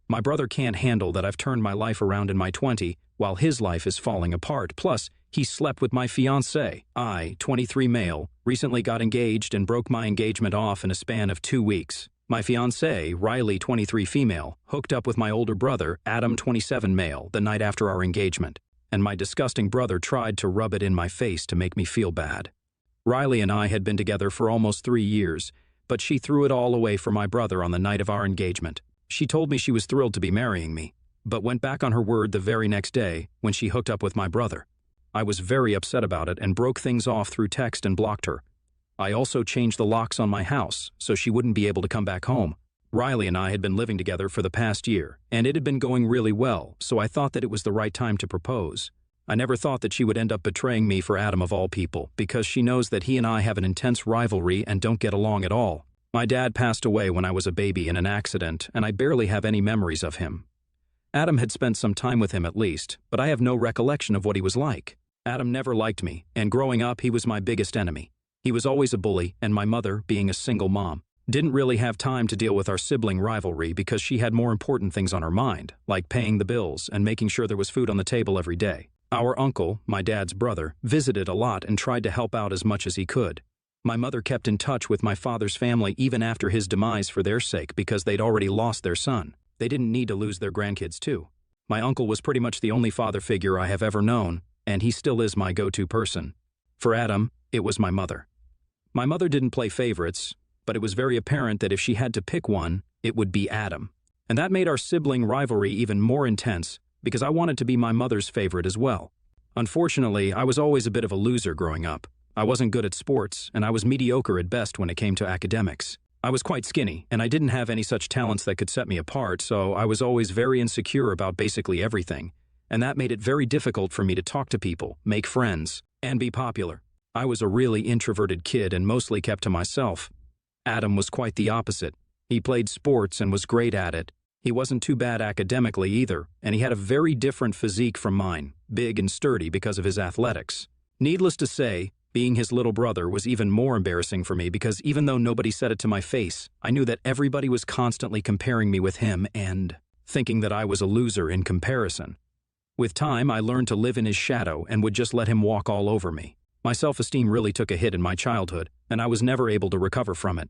My brother can't handle that I've turned my life around in my 20s, while his life is falling apart. Plus, he slept with my fiancée. I, 23 male, recently got engaged and broke my engagement off in a span of 2 weeks. My fiancée, Riley, 23 female, hooked up with my older brother, Adam, 27 male, the night after our engagement. And my disgusting brother tried to rub it in my face to make me feel bad. Riley and I had been together for almost 3 years, but she threw it all away for my brother on the night of our engagement. She told me she was thrilled to be marrying me, but went back on her word the very next day when she hooked up with my brother. I was very upset about it and broke things off through text and blocked her. I also changed the locks on my house so she wouldn't be able to come back home. Riley and I had been living together for the past year, and it had been going really well, so I thought that it was the right time to propose. I never thought that she would end up betraying me for Adam of all people, because she knows that he and I have an intense rivalry and don't get along at all. My dad passed away when I was a baby in an accident, and I barely have any memories of him. Adam had spent some time with him at least, but I have no recollection of what he was like. Adam never liked me, and growing up he was my biggest enemy. He was always a bully, and my mother, being a single mom, didn't really have time to deal with our sibling rivalry because she had more important things on her mind, like paying the bills and making sure there was food on the table every day. Our uncle, my dad's brother, visited a lot and tried to help out as much as he could. My mother kept in touch with my father's family even after his demise for their sake because they'd already lost their son. They didn't need to lose their grandkids too. My uncle was pretty much the only father figure I have ever known, and he still is my go-to person. For Adam, it was my mother. My mother didn't play favorites, but it was very apparent that if she had to pick one, it would be Adam. And that made our sibling rivalry even more intense because I wanted to be my mother's favorite as well. Unfortunately, I was always a bit of a loser growing up. I wasn't good at sports, and I was mediocre at best when it came to academics. I was quite skinny, and I didn't have any such talents that could set me apart, so I was always very insecure about basically everything, and that made it very difficult for me to talk to people, make friends, and be popular. I was a really introverted kid and mostly kept to myself. Adam was quite the opposite. He played sports and was great at it. He wasn't too bad academically either, and he had a very different physique from mine, big and sturdy because of his athletics. Needless to say, being his little brother was even more embarrassing for me because even though nobody said it to my face, I knew that everybody was constantly comparing me with him and thinking that I was a loser in comparison. With time, I learned to live in his shadow and would just let him walk all over me. My self-esteem really took a hit in my childhood, and I was never able to recover from it.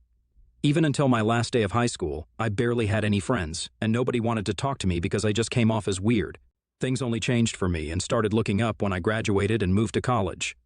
Even until my last day of high school, I barely had any friends, and nobody wanted to talk to me because I just came off as weird. Things only changed for me and started looking up when I graduated and moved to college.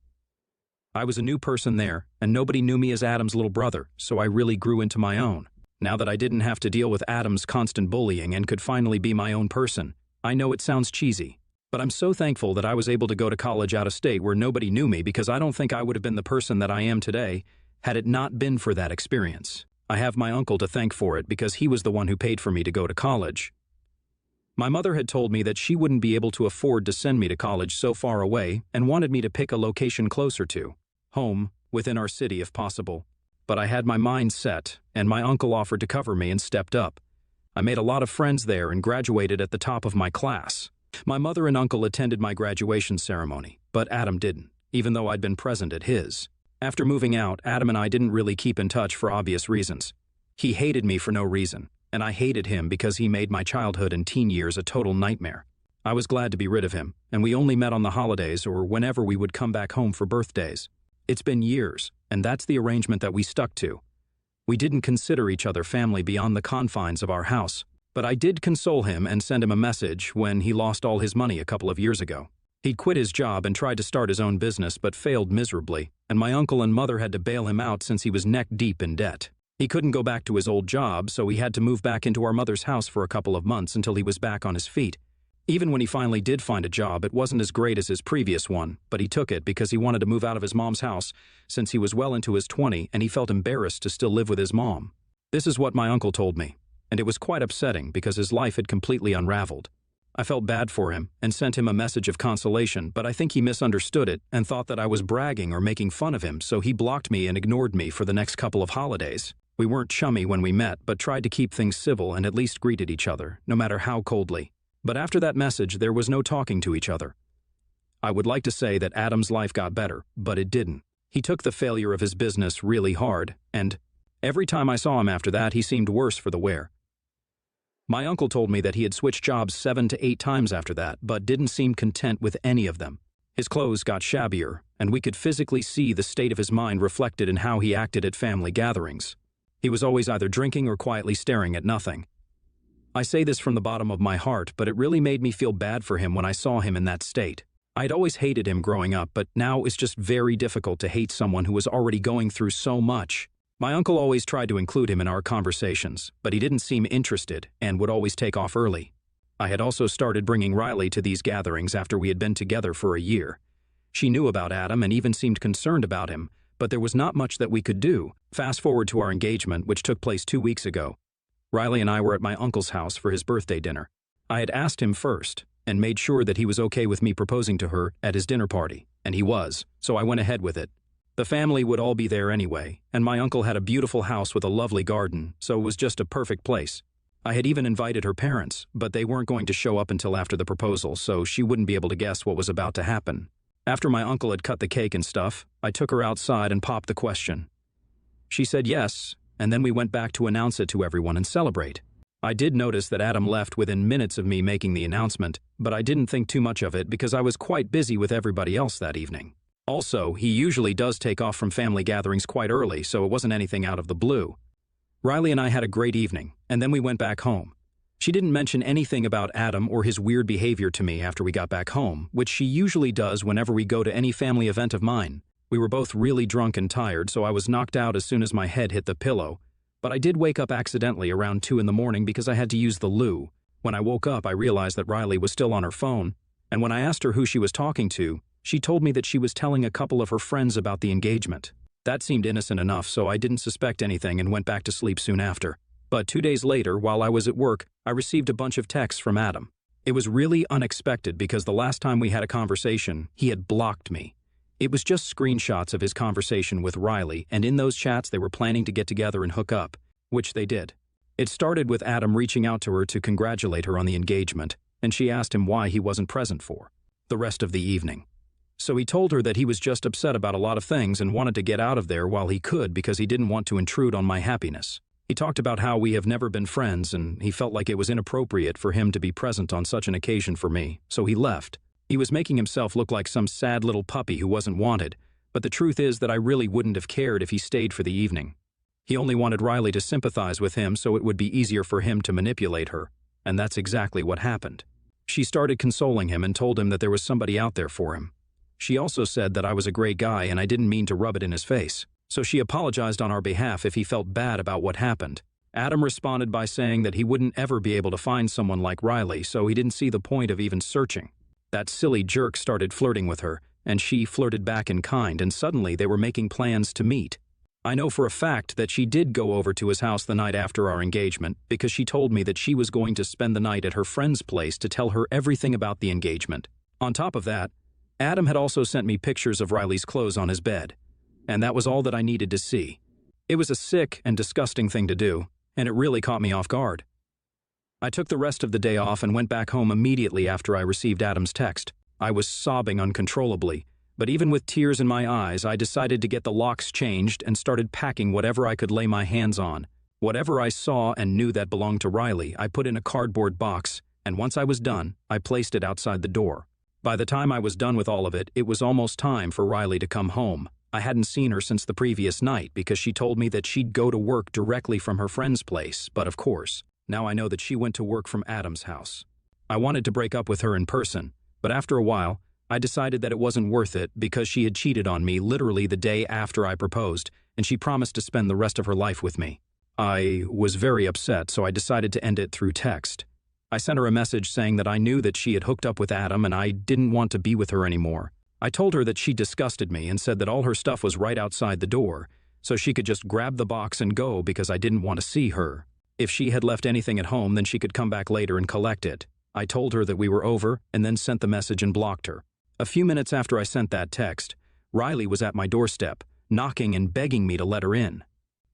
I was a new person there, and nobody knew me as Adam's little brother, so I really grew into my own. Now that I didn't have to deal with Adam's constant bullying and could finally be my own person, I know it sounds cheesy, but I'm so thankful that I was able to go to college out of state where nobody knew me because I don't think I would have been the person that I am today had it not been for that experience. I have my uncle to thank for it because he was the one who paid for me to go to college. My mother had told me that she wouldn't be able to afford to send me to college so far away and wanted me to pick a location closer to home, within our city if possible. But I had my mind set, and my uncle offered to cover me and stepped up. I made a lot of friends there and graduated at the top of my class. My mother and uncle attended my graduation ceremony, but Adam didn't, even though I'd been present at his. After moving out, Adam and I didn't really keep in touch for obvious reasons. He hated me for no reason, and I hated him because he made my childhood and teen years a total nightmare. I was glad to be rid of him, and we only met on the holidays or whenever we would come back home for birthdays. It's been years, and that's the arrangement that we stuck to. We didn't consider each other family beyond the confines of our house, but I did console him and send him a message when he lost all his money a couple of years ago. He'd quit his job and tried to start his own business but failed miserably, and my uncle and mother had to bail him out since he was neck-deep in debt. He couldn't go back to his old job, so he had to move back into our mother's house for a couple of months until he was back on his feet. Even when he finally did find a job, it wasn't as great as his previous one, but he took it because he wanted to move out of his mom's house since he was well into his 20s and he felt embarrassed to still live with his mom. This is what my uncle told me, and it was quite upsetting because his life had completely unraveled. I felt bad for him and sent him a message of consolation, but I think he misunderstood it and thought that I was bragging or making fun of him, so he blocked me and ignored me for the next couple of holidays. We weren't chummy when we met, but tried to keep things civil and at least greeted each other, no matter how coldly. But after that message, there was no talking to each other. I would like to say that Adam's life got better, but it didn't. He took the failure of his business really hard, and every time I saw him after that, he seemed worse for the wear. My uncle told me that he had switched jobs 7 to 8 times after that, but didn't seem content with any of them. His clothes got shabbier, and we could physically see the state of his mind reflected in how he acted at family gatherings. He was always either drinking or quietly staring at nothing. I say this from the bottom of my heart, but it really made me feel bad for him when I saw him in that state. I'd always hated him growing up, but now it's just very difficult to hate someone who was already going through so much. My uncle always tried to include him in our conversations, but he didn't seem interested and would always take off early. I had also started bringing Riley to these gatherings after we had been together for a year. She knew about Adam and even seemed concerned about him, but there was not much that we could do. Fast forward to our engagement, which took place 2 weeks ago. Riley and I were at my uncle's house for his birthday dinner. I had asked him first and made sure that he was okay with me proposing to her at his dinner party, and he was, so I went ahead with it. The family would all be there anyway, and my uncle had a beautiful house with a lovely garden, so it was just a perfect place. I had even invited her parents, but they weren't going to show up until after the proposal, so she wouldn't be able to guess what was about to happen. After my uncle had cut the cake and stuff, I took her outside and popped the question. She said yes, and then we went back to announce it to everyone and celebrate. I did notice that Adam left within minutes of me making the announcement, but I didn't think too much of it because I was quite busy with everybody else that evening. Also, he usually does take off from family gatherings quite early, so it wasn't anything out of the blue. Riley and I had a great evening, and then we went back home. She didn't mention anything about Adam or his weird behavior to me after we got back home, which she usually does whenever we go to any family event of mine. We were both really drunk and tired, so I was knocked out as soon as my head hit the pillow, but I did wake up accidentally around 2 in the morning because I had to use the loo. When I woke up, I realized that Riley was still on her phone, and when I asked her who she was talking to, she told me that she was telling a couple of her friends about the engagement. That seemed innocent enough, so I didn't suspect anything and went back to sleep soon after. But 2 days later, while I was at work, I received a bunch of texts from Adam. It was really unexpected because the last time we had a conversation, he had blocked me. It was just screenshots of his conversation with Riley, and in those chats they were planning to get together and hook up, which they did. It started with Adam reaching out to her to congratulate her on the engagement, and she asked him why he wasn't present for the rest of the evening. So he told her that he was just upset about a lot of things and wanted to get out of there while he could because he didn't want to intrude on my happiness. He talked about how we have never been friends and he felt like it was inappropriate for him to be present on such an occasion for me, so he left. He was making himself look like some sad little puppy who wasn't wanted, but the truth is that I really wouldn't have cared if he stayed for the evening. He only wanted Riley to sympathize with him so it would be easier for him to manipulate her, and that's exactly what happened. She started consoling him and told him that there was somebody out there for him. She also said that I was a great guy and I didn't mean to rub it in his face, so she apologized on our behalf if he felt bad about what happened. Adam responded by saying that he wouldn't ever be able to find someone like Riley, so he didn't see the point of even searching. That silly jerk started flirting with her, and she flirted back in kind, and suddenly they were making plans to meet. I know for a fact that she did go over to his house the night after our engagement because she told me that she was going to spend the night at her friend's place to tell her everything about the engagement. On top of that, Adam had also sent me pictures of Riley's clothes on his bed, and that was all that I needed to see. It was a sick and disgusting thing to do, and it really caught me off guard. I took the rest of the day off and went back home immediately after I received Adam's text. I was sobbing uncontrollably, but even with tears in my eyes, I decided to get the locks changed and started packing whatever I could lay my hands on. Whatever I saw and knew that belonged to Riley, I put in a cardboard box, and once I was done, I placed it outside the door. By the time I was done with all of it, it was almost time for Riley to come home. I hadn't seen her since the previous night because she told me that she'd go to work directly from her friend's place, but of course, now I know that she went to work from Adam's house. I wanted to break up with her in person, but after a while, I decided that it wasn't worth it because she had cheated on me literally the day after I proposed, and she promised to spend the rest of her life with me. I was very upset, so I decided to end it through text. I sent her a message saying that I knew that she had hooked up with Adam and I didn't want to be with her anymore. I told her that she disgusted me and said that all her stuff was right outside the door, so she could just grab the box and go because I didn't want to see her. If she had left anything at home, then she could come back later and collect it. I told her that we were over and then sent the message and blocked her. A few minutes after I sent that text, Riley was at my doorstep, knocking and begging me to let her in.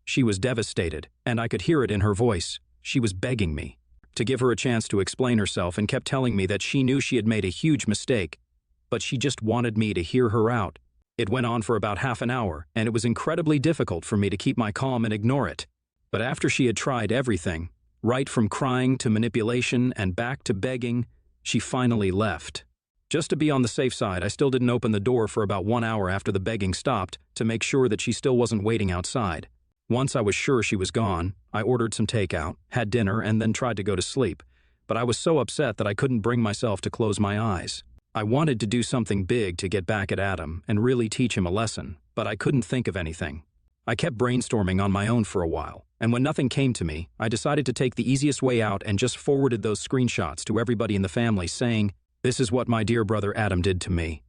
She was devastated, and I could hear it in her voice. She was begging me to give her a chance to explain herself and kept telling me that she knew she had made a huge mistake, but she just wanted me to hear her out. It went on for about half an hour, and it was incredibly difficult for me to keep my calm and ignore it. But after she had tried everything, Right from crying to manipulation and back to begging, she finally left. Just to be on the safe side, I still didn't open the door for about 1 hour after the begging stopped to make sure that she still wasn't waiting outside. Once I was sure she was gone, I ordered some takeout, had dinner, and then tried to go to sleep. But I was so upset that I couldn't bring myself to close my eyes. I wanted to do something big to get back at Adam and really teach him a lesson, but I couldn't think of anything. I kept brainstorming on my own for a while, and when nothing came to me, I decided to take the easiest way out and just forwarded those screenshots to everybody in the family saying, "This is what my dear brother Adam did to me."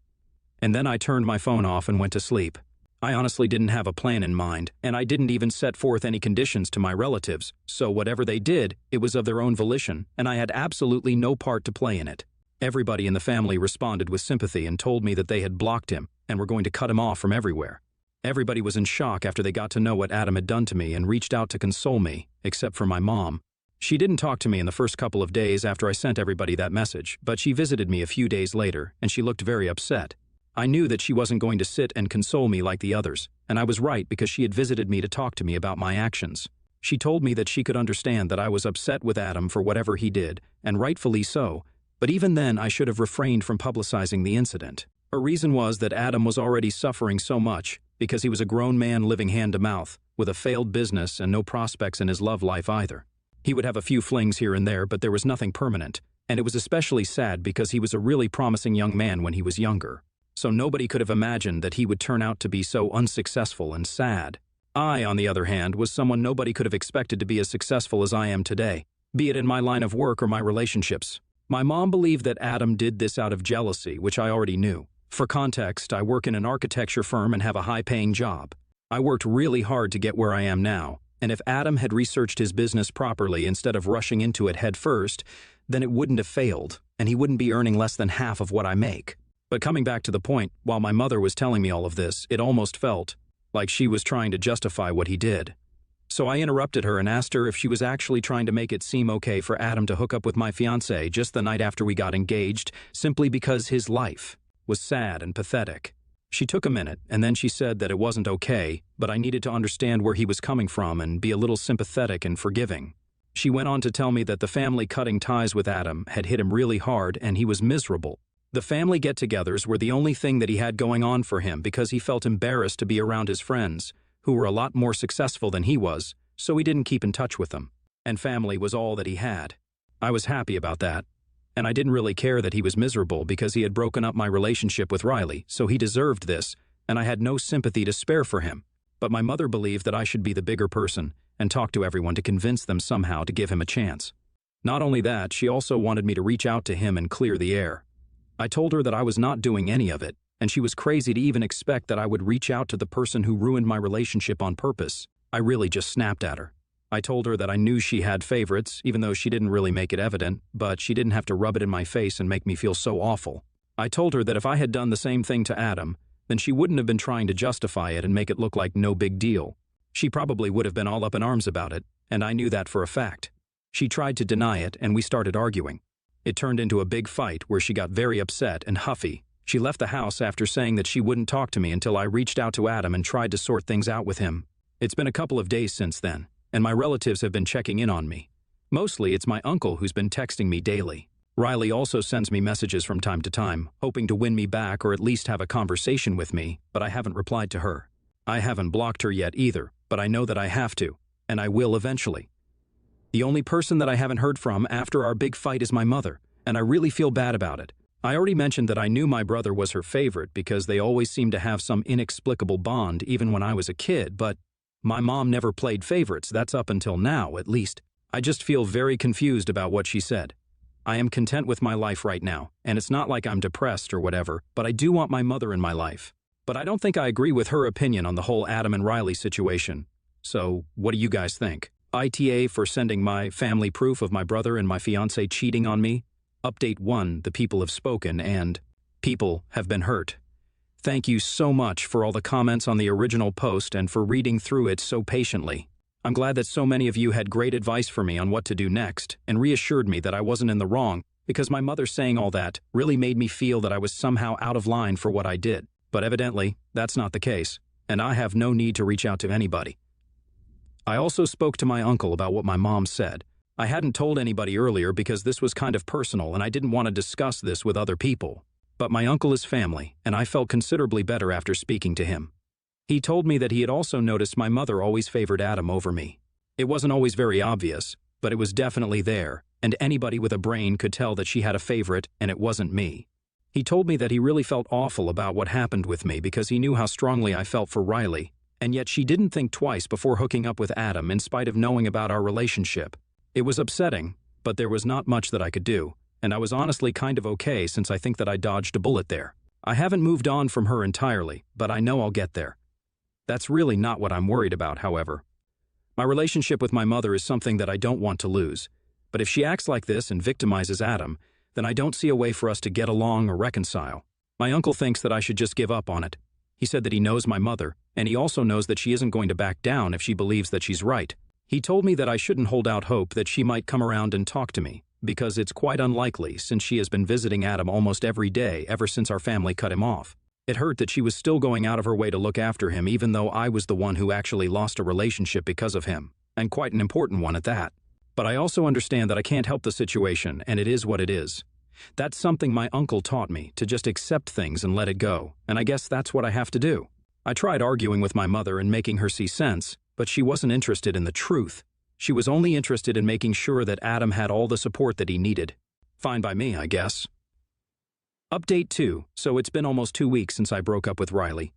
And then I turned my phone off and went to sleep. I honestly didn't have a plan in mind, and I didn't even set forth any conditions to my relatives, so whatever they did, it was of their own volition, and I had absolutely no part to play in it. Everybody in the family responded with sympathy and told me that they had blocked him and were going to cut him off from everywhere. Everybody was in shock after they got to know what Adam had done to me and reached out to console me, except for my mom. She didn't talk to me in the first couple of days after I sent everybody that message, but she visited me a few days later, and she looked very upset. I knew that she wasn't going to sit and console me like the others, and I was right because she had visited me to talk to me about my actions. She told me that she could understand that I was upset with Adam for whatever he did, and rightfully so, but even then I should have refrained from publicizing the incident. Her reason was that Adam was already suffering so much because he was a grown man living hand-to-mouth, with a failed business and no prospects in his love life either. He would have a few flings here and there, but there was nothing permanent, and it was especially sad because he was a really promising young man when he was younger. So nobody could have imagined that he would turn out to be so unsuccessful and sad. I, on the other hand, was someone nobody could have expected to be as successful as I am today, be it in my line of work or my relationships. My mom believed that Adam did this out of jealousy, which I already knew. For context, I work in an architecture firm and have a high-paying job. I worked really hard to get where I am now, and if Adam had researched his business properly instead of rushing into it head first, then it wouldn't have failed, and he wouldn't be earning less than half of what I make. But coming back to the point, while my mother was telling me all of this, it almost felt like she was trying to justify what he did. So I interrupted her and asked her if she was actually trying to make it seem okay for Adam to hook up with my fiancée just the night after we got engaged, simply because his life was sad and pathetic. She took a minute, and then she said that it wasn't okay, but I needed to understand where he was coming from and be a little sympathetic and forgiving. She went on to tell me that the family cutting ties with Adam had hit him really hard and he was miserable. The family get-togethers were the only thing that he had going on for him because he felt embarrassed to be around his friends, who were a lot more successful than he was, so he didn't keep in touch with them. And family was all that he had. I was happy about that. And I didn't really care that he was miserable because he had broken up my relationship with Riley, so he deserved this, and I had no sympathy to spare for him. But my mother believed that I should be the bigger person and talk to everyone to convince them somehow to give him a chance. Not only that, she also wanted me to reach out to him and clear the air. I told her that I was not doing any of it, and she was crazy to even expect that I would reach out to the person who ruined my relationship on purpose. I really just snapped at her. I told her that I knew she had favorites, even though she didn't really make it evident, but she didn't have to rub it in my face and make me feel so awful. I told her that if I had done the same thing to Adam, then she wouldn't have been trying to justify it and make it look like no big deal. She probably would have been all up in arms about it, and I knew that for a fact. She tried to deny it, and we started arguing. It turned into a big fight where she got very upset and huffy. She left the house after saying that she wouldn't talk to me until I reached out to Adam and tried to sort things out with him. It's been a couple of days since then, and my relatives have been checking in on me. Mostly it's my uncle who's been texting me daily. Riley also sends me messages from time to time, hoping to win me back or at least have a conversation with me, but I haven't replied to her. I haven't blocked her yet either, but I know that I have to, and I will eventually. The only person that I haven't heard from after our big fight is my mother, and I really feel bad about it. I already mentioned that I knew my brother was her favorite because they always seemed to have some inexplicable bond even when I was a kid, but my mom never played favorites, that's up until now at least. I just feel very confused about what she said. I am content with my life right now, and it's not like I'm depressed or whatever, but I do want my mother in my life. But I don't think I agree with her opinion on the whole Adam and Riley situation. So, what do you guys think? ITA for sending my family proof of my brother and my fiancé cheating on me. Update 1, the people have spoken and people have been hurt. Thank you so much for all the comments on the original post and for reading through it so patiently. I'm glad that so many of you had great advice for me on what to do next and reassured me that I wasn't in the wrong because my mother saying all that really made me feel that I was somehow out of line for what I did. But evidently, that's not the case, and I have no need to reach out to anybody. I also spoke to my uncle about what my mom said, I hadn't told anybody earlier because this was kind of personal and I didn't want to discuss this with other people. But my uncle is family, and I felt considerably better after speaking to him. He told me that he had also noticed my mother always favored Adam over me. It wasn't always very obvious, but it was definitely there, and anybody with a brain could tell that she had a favorite, and it wasn't me. He told me that he really felt awful about what happened with me because he knew how strongly I felt for Riley, and yet she didn't think twice before hooking up with Adam in spite of knowing about our relationship. It was upsetting, but there was not much that I could do, and I was honestly kind of okay since I think that I dodged a bullet there. I haven't moved on from her entirely, but I know I'll get there. That's really not what I'm worried about, however. My relationship with my mother is something that I don't want to lose, but if she acts like this and victimizes Adam, then I don't see a way for us to get along or reconcile. My uncle thinks that I should just give up on it. He said that he knows my mother, and he also knows that she isn't going to back down if she believes that she's right. He told me that I shouldn't hold out hope that she might come around and talk to me, because it's quite unlikely since she has been visiting Adam almost every day ever since our family cut him off. It hurt that she was still going out of her way to look after him even though I was the one who actually lost a relationship because of him, and quite an important one at that. But I also understand that I can't help the situation and it is what it is. That's something my uncle taught me, to just accept things and let it go, and I guess that's what I have to do. I tried arguing with my mother and making her see sense, but she wasn't interested in the truth. She was only interested in making sure that Adam had all the support that he needed. Fine by me, I guess. Update 2. So it's been almost 2 weeks since I broke up with Riley.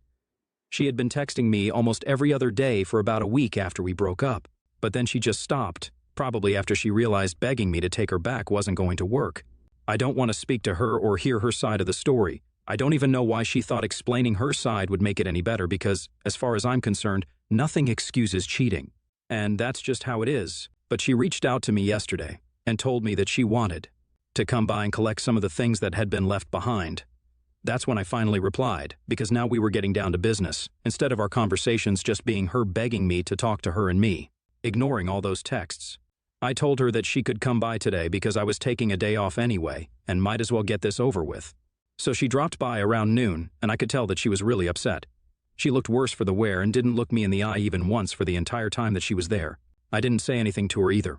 She had been texting me almost every other day for about a week after we broke up, but then she just stopped, probably after she realized begging me to take her back wasn't going to work. I don't want to speak to her or hear her side of the story. I don't even know why she thought explaining her side would make it any better because, as far as I'm concerned, nothing excuses cheating. And that's just how it is. But she reached out to me yesterday and told me that she wanted to come by and collect some of the things that had been left behind. That's when I finally replied, because now we were getting down to business, instead of our conversations just being her begging me to talk to her and me, ignoring all those texts. I told her that she could come by today because I was taking a day off anyway and might as well get this over with. So she dropped by around noon, and I could tell that she was really upset. She looked worse for the wear and didn't look me in the eye even once for the entire time that she was there. I didn't say anything to her either.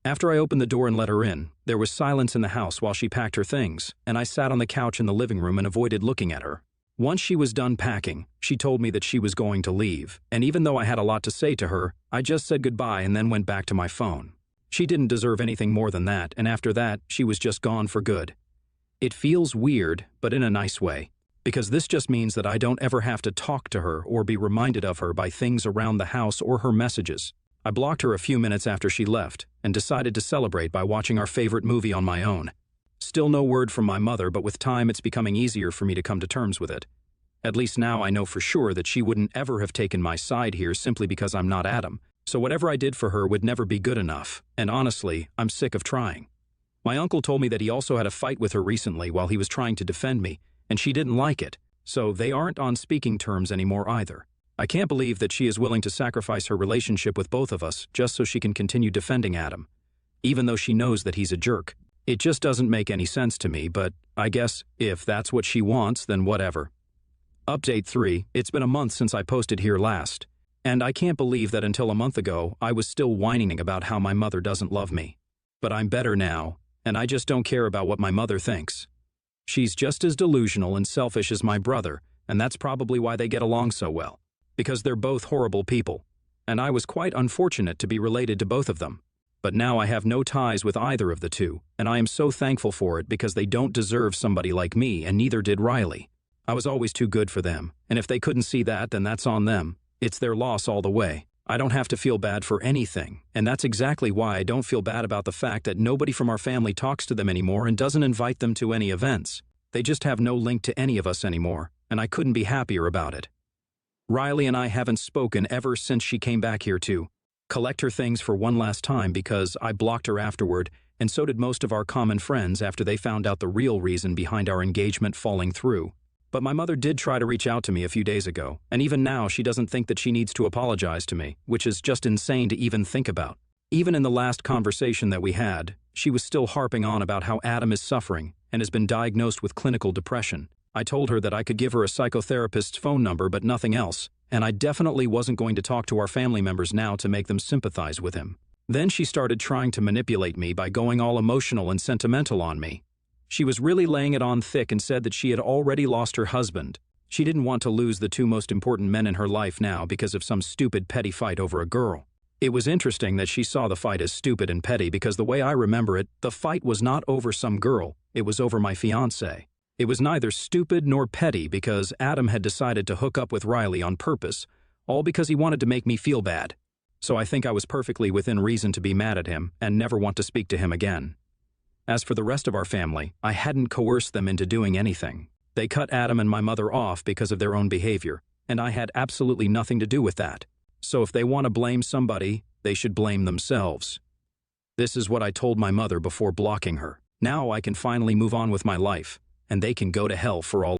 After I opened the door and let her in, there was silence in the house while she packed her things, and I sat on the couch in the living room and avoided looking at her. Once she was done packing, she told me that she was going to leave, and even though I had a lot to say to her, I just said goodbye and then went back to my phone. She didn't deserve anything more than that, and after that, she was just gone for good. It feels weird, but in a nice way, because this just means that I don't ever have to talk to her or be reminded of her by things around the house or her messages. I blocked her a few minutes after she left and decided to celebrate by watching our favorite movie on my own. Still no word from my mother, but with time it's becoming easier for me to come to terms with it. At least now I know for sure that she wouldn't ever have taken my side here simply because I'm not Adam. So whatever I did for her would never be good enough, and honestly, I'm sick of trying. My uncle told me that he also had a fight with her recently while he was trying to defend me, and she didn't like it, so they aren't on speaking terms anymore either. I can't believe that she is willing to sacrifice her relationship with both of us just so she can continue defending Adam, even though she knows that he's a jerk. It just doesn't make any sense to me, but I guess if that's what she wants, then whatever. Update 3. It's been a month since I posted here last. And I can't believe that until a month ago, I was still whining about how my mother doesn't love me. But I'm better now, and I just don't care about what my mother thinks. She's just as delusional and selfish as my brother, and that's probably why they get along so well. Because they're both horrible people. And I was quite unfortunate to be related to both of them. But now I have no ties with either of the two, and I am so thankful for it because they don't deserve somebody like me, and neither did Riley. I was always too good for them, and if they couldn't see that, then that's on them. It's their loss all the way. I don't have to feel bad for anything, and that's exactly why I don't feel bad about the fact that nobody from our family talks to them anymore and doesn't invite them to any events. They just have no link to any of us anymore, and I couldn't be happier about it. Riley and I haven't spoken ever since she came back here to collect her things for one last time because I blocked her afterward, and so did most of our common friends after they found out the real reason behind our engagement falling through. But my mother did try to reach out to me a few days ago, and even now she doesn't think that she needs to apologize to me, which is just insane to even think about. Even in the last conversation that we had, she was still harping on about how Adam is suffering and has been diagnosed with clinical depression. I told her that I could give her a psychotherapist's phone number but nothing else, and I definitely wasn't going to talk to our family members now to make them sympathize with him. Then she started trying to manipulate me by going all emotional and sentimental on me. She was really laying it on thick and said that she had already lost her husband. She didn't want to lose the two most important men in her life now because of some stupid petty fight over a girl. It was interesting that she saw the fight as stupid and petty because the way I remember it, the fight was not over some girl, it was over my fiancé. It was neither stupid nor petty because Adam had decided to hook up with Riley on purpose, all because he wanted to make me feel bad. So I think I was perfectly within reason to be mad at him and never want to speak to him again. As for the rest of our family, I hadn't coerced them into doing anything. They cut Adam and my mother off because of their own behavior, and I had absolutely nothing to do with that. So if they want to blame somebody, they should blame themselves. This is what I told my mother before blocking her. Now I can finally move on with my life, and they can go to hell for all